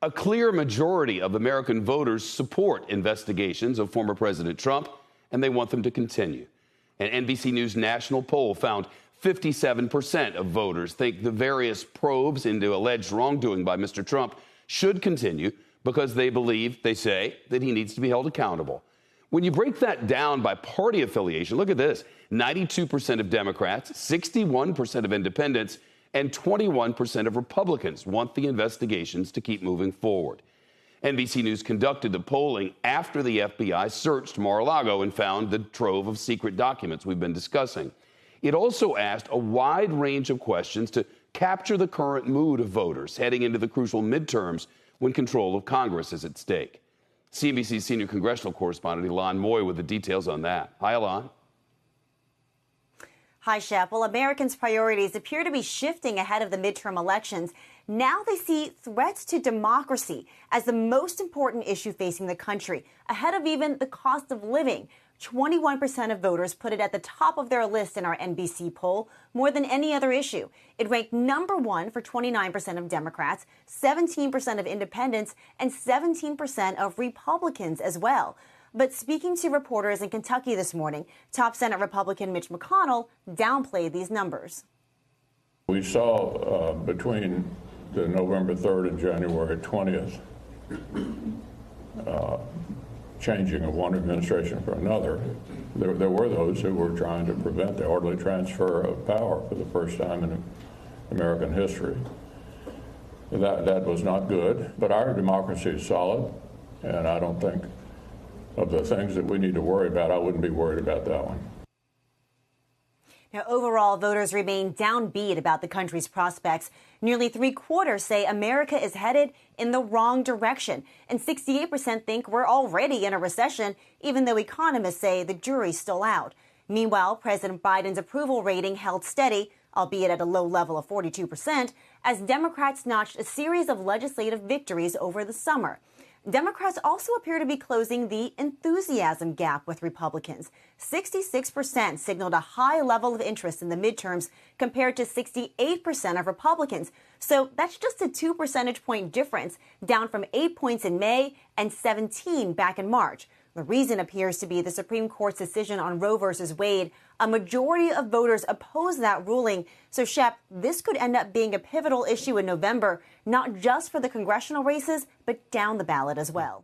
A clear majority of American voters support investigations of former President Trump, and they want them to continue. An NBC News national poll found 57% of voters think the various probes into alleged wrongdoing by Mr. Trump should continue because they believe, they say, that he needs to be held accountable. When you break that down by party affiliation, look at this. 92% of Democrats, 61% of independents, and 21% of Republicans want the investigations to keep moving forward. NBC News conducted the polling after the FBI searched Mar-a-Lago and found the trove of secret documents we've been discussing. It also asked a wide range of questions to capture the current mood of voters heading into the crucial midterms when control of Congress is at stake. CNBC senior congressional correspondent Ilan Moy with the details on that. Hi, Ilan. Hi, Shep. Well, Americans' priorities appear to be shifting ahead of the midterm elections. Now they see threats to democracy as the most important issue facing the country, ahead of even the cost of living. 21% of voters put it at the top of their list in our NBC poll, more than any other issue. It ranked number one for 29% of Democrats, 17% of independents, and 17% of Republicans as well. But speaking to reporters in Kentucky this morning, top Senate Republican Mitch McConnell downplayed these numbers. We saw between the November 3rd and January 20th changing of one administration for another. There were those who were trying to prevent the orderly transfer of power for the first time in American history. That was not good, but our democracy is solid, and I don't think of the things that we need to worry about, I wouldn't be worried about that one. Now, overall, voters remain downbeat about the country's prospects. Nearly three-quarters say America is headed in the wrong direction, and 68% think we're already in a recession, even though economists say the jury's still out. Meanwhile, President Biden's approval rating held steady, albeit at a low level of 42%, as Democrats notched a series of legislative victories over the summer. Democrats also appear to be closing the enthusiasm gap with Republicans. 66% signaled a high level of interest in the midterms compared to 68% of Republicans. So that's just a 2 percentage point difference, down from 8 points in May and 17 back in March. The reason appears to be the Supreme Court's decision on Roe v. Wade. A majority of voters oppose that ruling. So, Shep, this could end up being a pivotal issue in November, not just for the congressional races, but down the ballot as well.